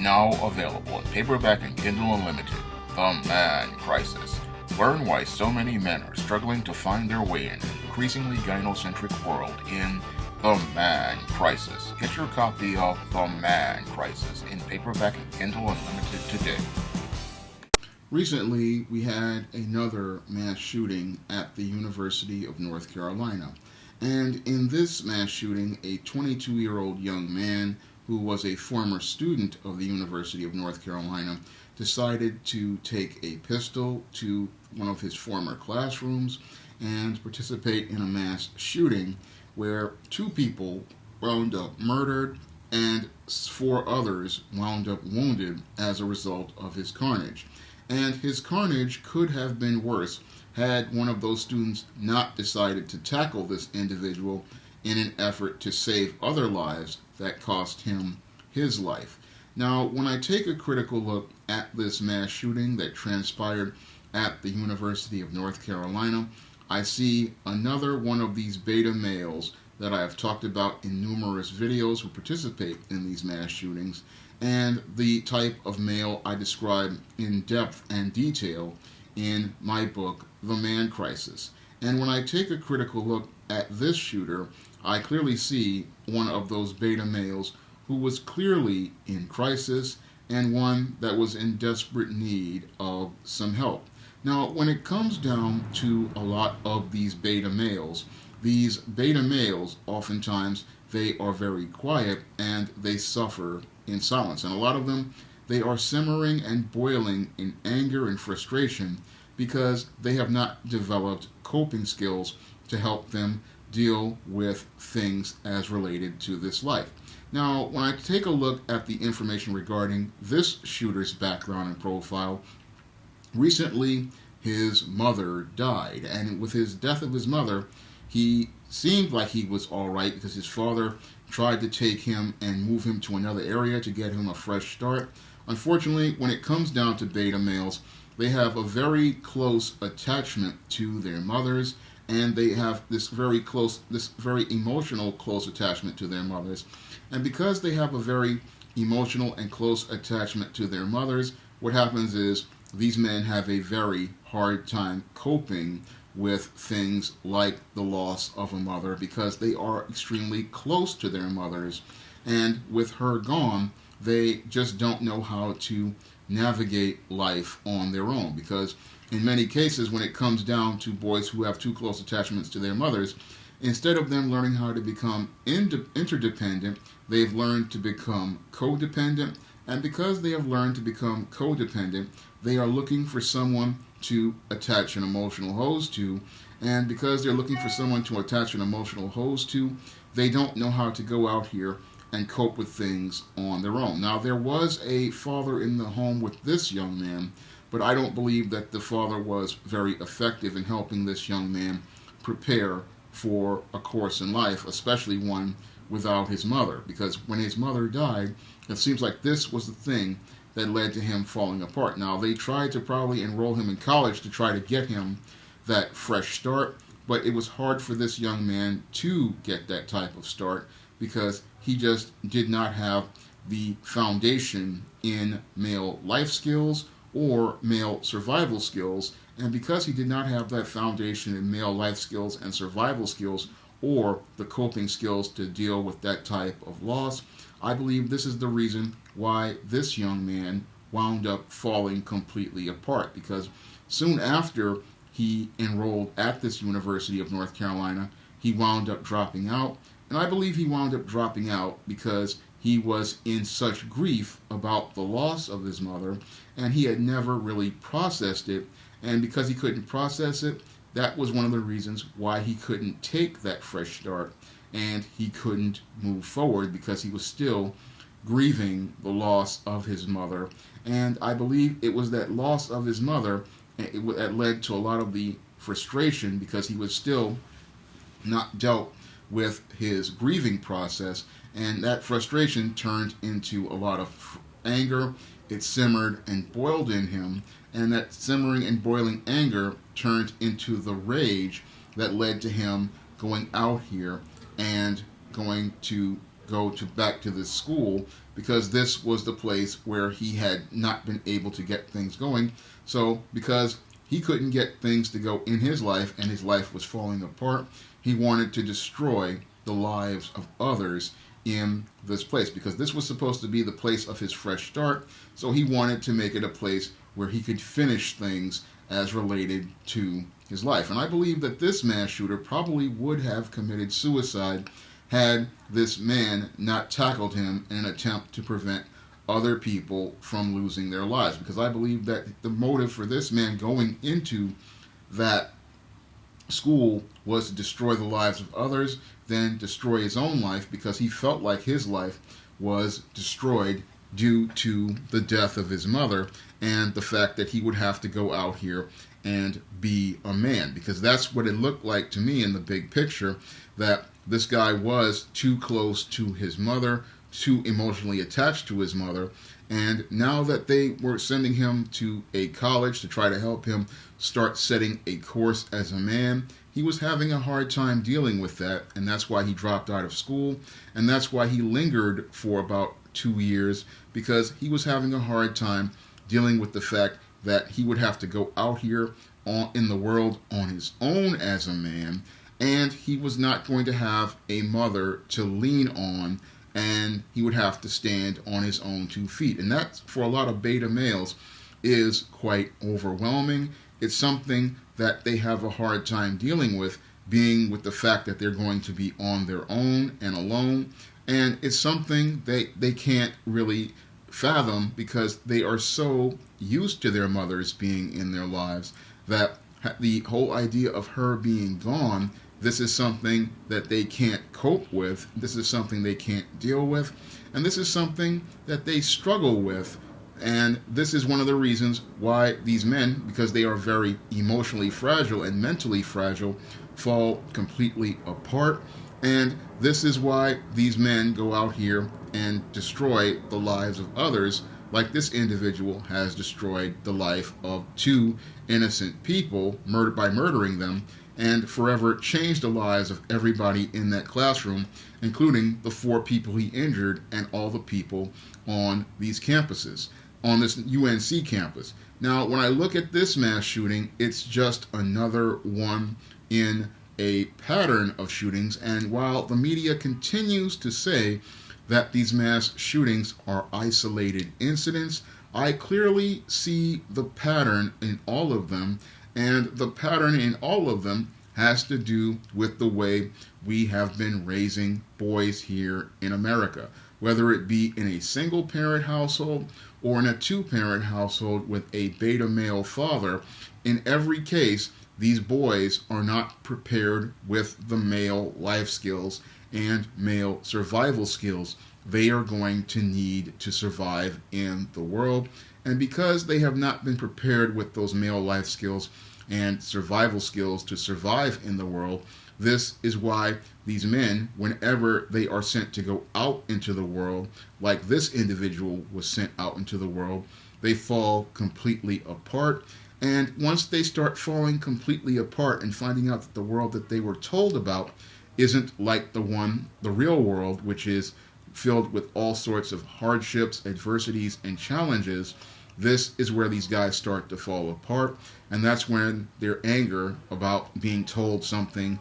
Now available in paperback and Kindle Unlimited, The Man Crisis. Learn why so many men are struggling to find their way in an increasingly gynocentric world in The Man Crisis. Get your copy of The Man Crisis in paperback and Kindle Unlimited today. Recently, we had another mass shooting at the University of North Carolina. And in this mass shooting, a 22-year-old young man who was a former student of the University of North Carolina decided to take a pistol to one of his former classrooms and participate in a mass shooting where 2 people wound up murdered and 4 others wound up wounded as a result of his carnage. And his carnage could have been worse had one of those students not decided to tackle this individual in an effort to save other lives that cost him his life. Now, when I take a critical look at this mass shooting that transpired at the University of North Carolina, I see another one of these beta males that I have talked about in numerous videos who participate in these mass shootings, and the type of male I describe in depth and detail in my book, The Man Crisis. And when I take a critical look at this shooter, I clearly see one of those beta males who was clearly in crisis and one that was in desperate need of some help. Now, when it comes down to a lot of these beta males oftentimes they are very quiet and they suffer in silence. And a lot of them, they are simmering and boiling in anger and frustration because they have not developed coping skills to help them deal with things as related to this life. Now, when I take a look at the information regarding this shooter's background and profile, recently his mother died, and with his death of his mother, he seemed like he was all right because his father tried to take him and move him to another area to get him a fresh start. Unfortunately, when it comes down to beta males, they have a very close attachment to their mothers, and they have this very emotional close attachment to their mothers. And because they have a very emotional and close attachment to their mothers, what happens is these men have a very hard time coping with things like the loss of a mother because they are extremely close to their mothers. And with her gone, they just don't know how to navigate life on their own, because in many cases when it comes down to boys who have too close attachments to their mothers, instead of them learning how to become interdependent, they've learned to become codependent. And because they have learned to become codependent, they are looking for someone to attach an emotional hose to. And because they're looking for someone to attach an emotional hose to, they don't know how to go out here and cope with things on their own. Now, there was a father in the home with this young man, but I don't believe that the father was very effective in helping this young man prepare for a course in life, especially one without his mother, because when his mother died, it seems like this was the thing that led to him falling apart. Now, they tried to probably enroll him in college to try to get him that fresh start, but it was hard for this young man to get that type of start because he just did not have the foundation in male life skills or male survival skills. And because he did not have that foundation in male life skills and survival skills or the coping skills to deal with that type of loss, I believe this is the reason why this young man wound up falling completely apart, because soon after he enrolled at this University of North Carolina, he wound up dropping out. And I believe he wound up dropping out because he was in such grief about the loss of his mother, and he had never really processed it. And because he couldn't process it, that was one of the reasons why he couldn't take that fresh start and he couldn't move forward, because he was still grieving the loss of his mother. And I believe it was that loss of his mother that led to a lot of the frustration, because he was still not dealt with his grieving process, and that frustration turned into a lot of anger. It simmered and boiled in him, and that simmering and boiling anger turned into the rage that led to him going out here and going to go to back to this school because this was the place where he had not been able to get things going. So because he couldn't get things to go in his life and his life was falling apart, he wanted to destroy the lives of others in this place because this was supposed to be the place of his fresh start. So he wanted to make it a place where he could finish things as related to his life. And I believe that this mass shooter probably would have committed suicide had this man not tackled him in an attempt to prevent other people from losing their lives. Because I believe that the motive for this man going into that school was to destroy the lives of others, then destroy his own life because he felt like his life was destroyed due to the death of his mother and the fact that he would have to go out here and be a man, because that's what it looked like to me in the big picture, that this guy was too close to his mother, too emotionally attached to his mother, and now that they were sending him to a college to try to help him start setting a course as a man, he was having a hard time dealing with that, and that's why he dropped out of school, and that's why he lingered for about 2 years, because he was having a hard time dealing with the fact that he would have to go out here in the world on his own as a man, and he was not going to have a mother to lean on, and he would have to stand on his own 2 feet. And that, for a lot of beta males, is quite overwhelming. It's something that they have a hard time dealing with, being with the fact that they're going to be on their own and alone. And it's something they can't really fathom because they are so used to their mothers being in their lives that the whole idea of her being gone, this is something that they can't cope with. This is something they can't deal with. And this is something that they struggle with. And this is one of the reasons why these men, because they are very emotionally fragile and mentally fragile, fall completely apart. And this is why these men go out here and destroy the lives of others, like this individual has destroyed the life of 2 innocent people by murdering them, and forever changed the lives of everybody in that classroom, including the 4 people he injured and all the people on these campuses, on this UNC campus. Now, when I look at this mass shooting, it's just another one in a pattern of shootings, and while the media continues to say that these mass shootings are isolated incidents, I clearly see the pattern in all of them, and the pattern in all of them has to do with the way we have been raising boys here in America, whether it be in a single-parent household or in a 2-parent household with a beta male father. In every case, these boys are not prepared with the male life skills and male survival skills they are going to need to survive in the world. And because they have not been prepared with those male life skills and survival skills to survive in the world, this is why these men, whenever they are sent to go out into the world, like this individual was sent out into the world, they fall completely apart. And once they start falling completely apart and finding out that the world that they were told about isn't like the real world, which is filled with all sorts of hardships, adversities, and challenges, this is where these guys start to fall apart. And that's when their anger about being told something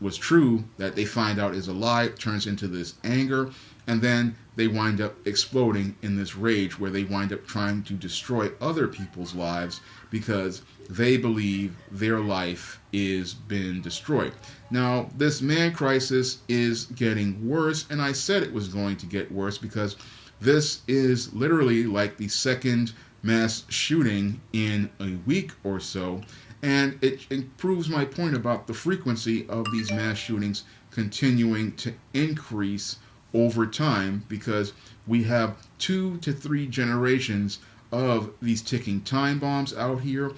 was true that they find out is a lie turns into this anger, and then they wind up exploding in this rage where they wind up trying to destroy other people's lives because they believe their life is been destroyed. Now, this man crisis is getting worse, and I said it was going to get worse because this is literally like the second mass shooting in a week or so, and it proves my point about the frequency of these mass shootings continuing to increase over time, because we have 2 to 3 generations of these ticking time bombs out here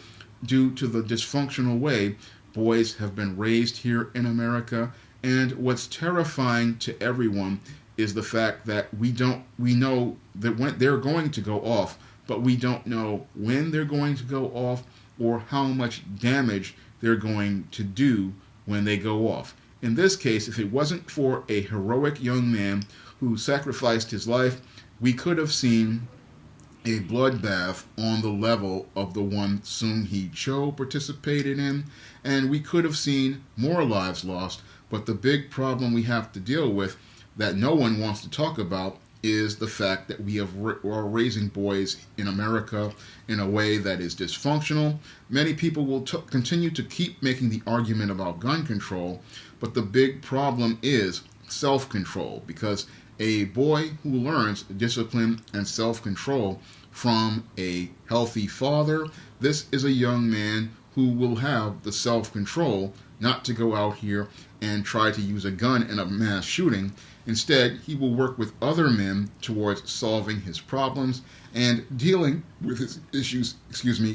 due to the dysfunctional way boys have been raised here in America. And what's terrifying to everyone is the fact that we know that when they're going to go off, but we don't know when they're going to go off or how much damage they're going to do when they go off. In this case, if it wasn't for a heroic young man who sacrificed his life, we could have seen a bloodbath on the level of the one Sung Hee Cho participated in, and we could have seen more lives lost. But the big problem we have to deal with that no one wants to talk about is the fact that we are raising boys in America in a way that is dysfunctional. Many people will continue to keep making the argument about gun control, but the big problem is self-control, because a boy who learns discipline and self-control from a healthy father, this is a young man who will have the self-control not to go out here and try to use a gun in a mass shooting. Instead, he will work with other men towards solving his problems and dealing with his issues,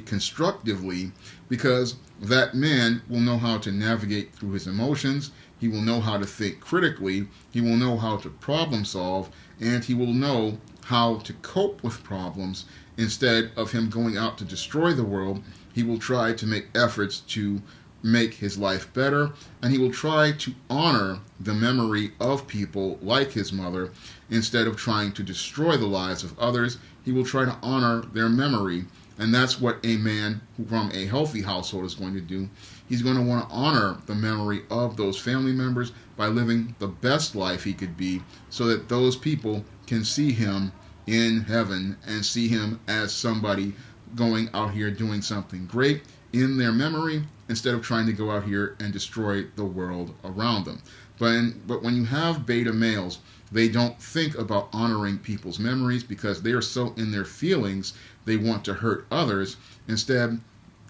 constructively, because that man will know how to navigate through his emotions, he will know how to think critically, he will know how to problem solve, and he will know how to cope with problems. Instead of him going out to destroy the world, he will try to make efforts to make his life better, and he will try to honor the memory of people like his mother. Instead of trying to destroy the lives of others, he will try to honor their memory. And that's what a man from a healthy household is going to do. He's going to want to honor the memory of those family members by living the best life he could be, so that those people can see him in heaven and see him as somebody going out here doing something great in their memory, instead of trying to go out here and destroy the world around them. But when you have beta males, they don't think about honoring people's memories, because they are so in their feelings, they want to hurt others instead.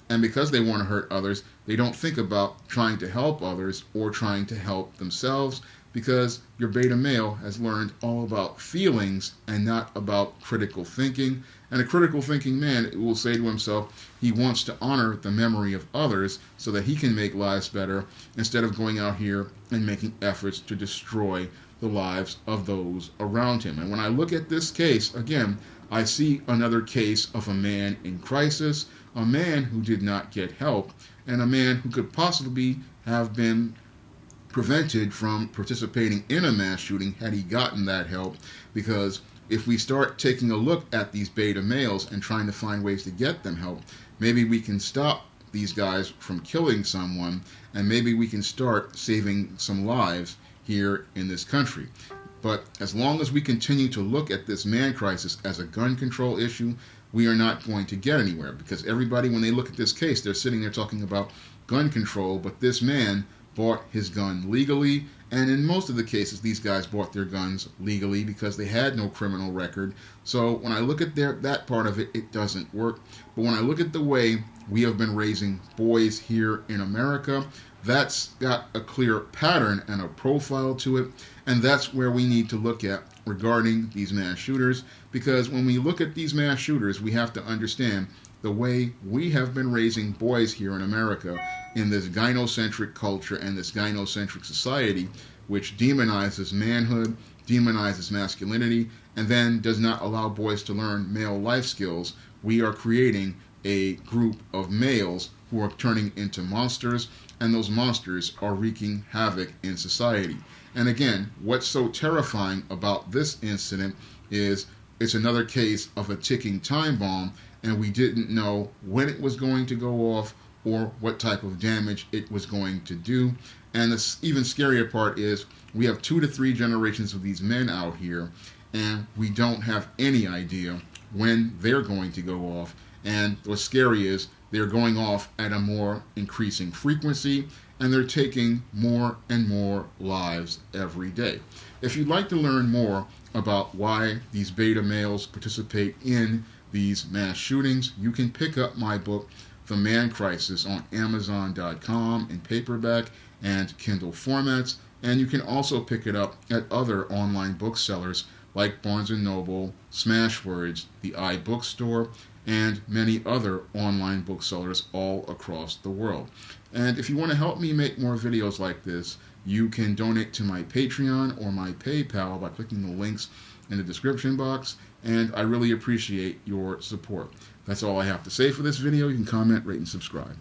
And because they want to hurt others, they don't think about trying to help others or trying to help themselves, because your beta male has learned all about feelings and not about critical thinking. And a critical thinking man will say to himself he wants to honor the memory of others so that he can make lives better, instead of going out here and making efforts to destroy the lives of those around him. And when I look at this case, again, I see another case of a man in crisis, a man who did not get help, and a man who could possibly have been prevented from participating in a mass shooting had he gotten that help. Because if we start taking a look at these beta males and trying to find ways to get them help, maybe we can stop these guys from killing someone, and maybe we can start saving some lives here in this country. But as long as we continue to look at this man crisis as a gun control issue, we are not going to get anywhere, because everybody, when they look at this case, they're sitting there talking about gun control, but this man bought his gun legally, and in most of the cases these guys bought their guns legally because they had no criminal record. So when I look at that part of it, it doesn't work. But when I look at the way we have been raising boys here in America, that's got a clear pattern and a profile to it, and that's where we need to look at regarding these mass shooters. Because when we look at these mass shooters, we have to understand the way we have been raising boys here in America in this gynocentric culture and this gynocentric society, which demonizes manhood, demonizes masculinity, and then does not allow boys to learn male life skills. We are creating a group of males who are turning into monsters, and those monsters are wreaking havoc in society. And again, what's so terrifying about this incident is it's another case of a ticking time bomb, and we didn't know when it was going to go off or what type of damage it was going to do. And the even scarier part is we have 2 to 3 generations of these men out here, and we don't have any idea when they're going to go off. And what's scary is they're going off at a more increasing frequency, and they're taking more and more lives every day. If you'd like to learn more about why these beta males participate in these mass shootings, you can pick up my book, The Man Crisis, on Amazon.com in paperback and Kindle formats. And you can also pick it up at other online booksellers like Barnes & Noble, Smashwords, the iBookstore, and many other online booksellers all across the world. And if you want to help me make more videos like this, you can donate to my Patreon or my PayPal by clicking the links in the description box, and I really appreciate your support. That's all I have to say for this video. You can comment, rate, and subscribe.